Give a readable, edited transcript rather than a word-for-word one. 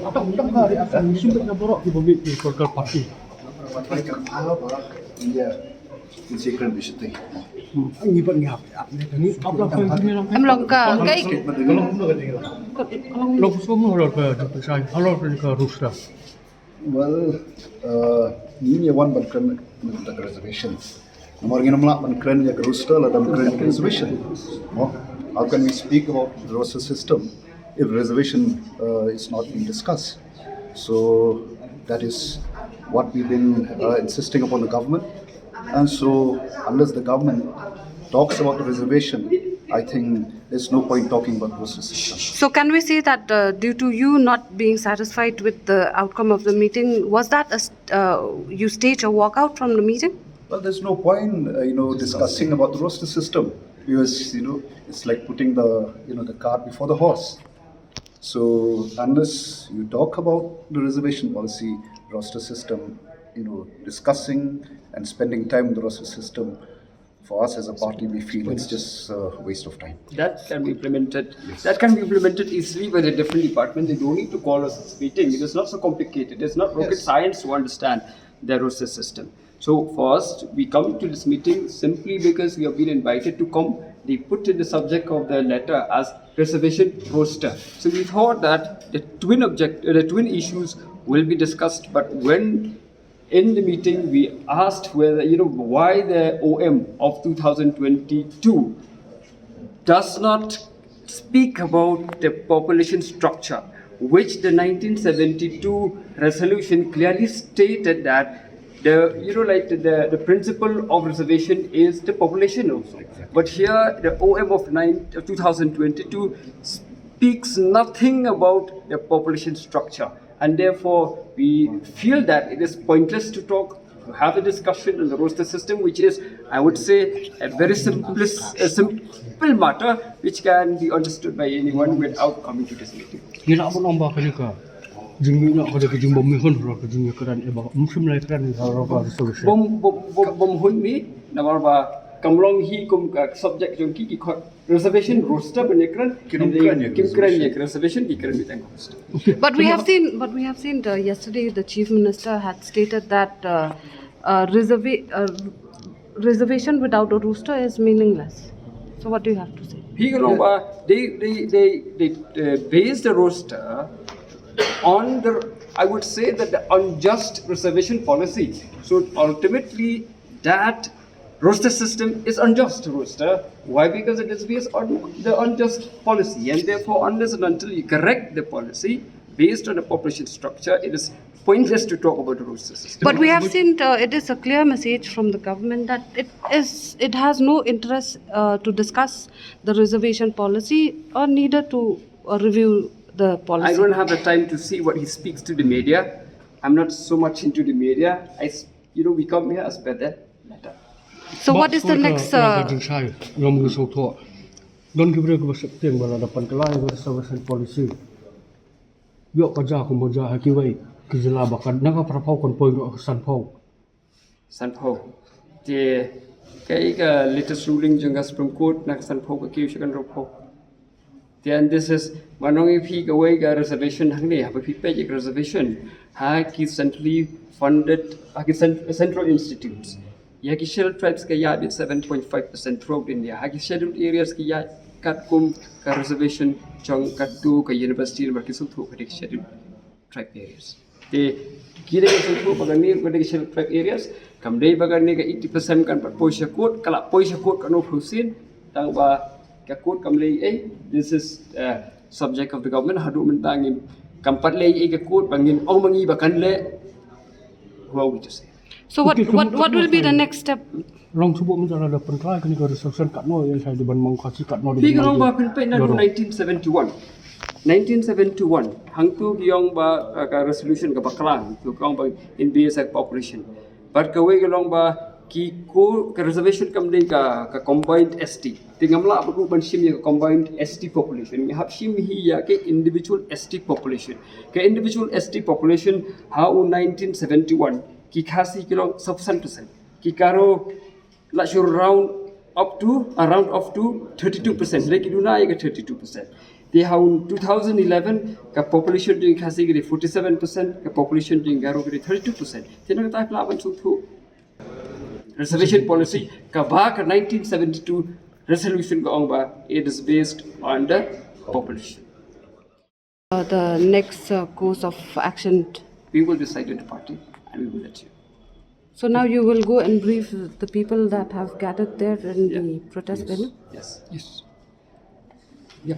Apakah akan disebut naborok di bawah di Sorkar Parti? Jingiakren Bishate. Ini berniap. Ini apa yang Em lòng cờ cái Long semua orang ke saya, orang ke Rusia. Well, ini one bankran the reservation. Morgen namla bankran ya Rusta la bankran reservation. How can we speak about the roster system if reservation is not being discussed? So that is what we've been insisting upon the government. And so unless the government talks about the reservation, I think there's no point talking about the roster system. So can we say that due to you not being satisfied with the outcome of the meeting, was that you stage a walkout from the meeting? Well, there's no point, discussing about the roster system because, it's like putting the cart before the horse. So unless you talk about the reservation policy, roster system, discussing and spending time in the roster system, for us as a party, we feel it's just a waste of time. That can be implemented. Yes. That can be implemented easily by the different departments. They don't need to call us this meeting. It is not so complicated. It's not rocket science to understand the roster system. So first, we come to this meeting simply because we have been invited to come. They put in the subject of the letter as reservation roster. So we thought that the twin issues will be discussed. But when in the meeting we asked whether why the OM of 2022 does not speak about the population structure, which the 1972 resolution clearly stated that the principle of reservation is the population also. Exactly. But here the OM of 2022 speaks nothing about the population structure, and therefore we feel that it is pointless to have a discussion on the roster system, which is, I would say, a very simple matter which can be understood by anyone without coming to this meeting. Jingialang ada ke Jumbo Mihun ke Jingiakren musim lai keren harga resolution. Bom hun ni namar ba kamlong hi kum subject jong ki reservation roster benekran kimkren reservation ikren bitang roster. But we have seen yesterday the Chief Minister had stated that reservation without a rooster is meaningless. So what do you have to say? They base the roster on I would say that the unjust reservation policy. So ultimately that roster system is unjust roster. Why? Because it is based on the unjust policy, and therefore unless and until you correct the policy based on a population structure, it is pointless to talk about the roster system. But we have seen it is a clear message from the government that it has no interest to discuss the reservation policy or neither to review the policy. I don't have the time to see what he speaks to the media. I'm not so much into the media. We come here as per that matter. So what is the next? Don't give a September the Pantalai reservation policy. Yok kerja kemudian hakiway kejelabakan naga perapau konpoin Sanpau. The latest ruling jangka Supreme Court nak Sanpau ke kiusakan ropau. Then this is manong if he away reservation hangni have a page reservation ki centrally funded central institutes. Yaki scheduled tribes ka ya 7.5% throughout India. Haki scheduled areas ki ya katkum ka reservation chong katu ka university markisu thu ka scheduled tribe areas. The kira ka bagani ka scheduled tribe areas kamdei bagani ka 80% kan par poisha court kala poisha court kanu husin tang ba court kamlei this is subject of the government hadu mentangin kampat lei court bangin ong mangi bakan le who are we to say. So what will be the next step? Long sebut menjadi ada pentrai kini ke reservation kat no yang saya di ban mangkasi kat no di. Tiga long ba penpen na 1971 hangtu giong ba ka resolution ka baklang tu kong ba in BSF population. But ka we long ba ki ko ka reservation kamdei ka combined ST tingamla bagu banshim ya combined ST population mi hapshim hi ya ke individual ST population how 1971 ki khasi kilong sub percent ki karo la shur round up to 32%. Like Iduna, 32%. They have 2011 ka population during Khasi 47%, ka population during Garo 32%. Tino ka tayo to reservation policy ka 1972 resolution ka ba, it is based on the population. The next course of action. We will decide in the party and we will let you. So now you will go and brief the people that have gathered there in the protest venue? Yes. Yes. Yeah.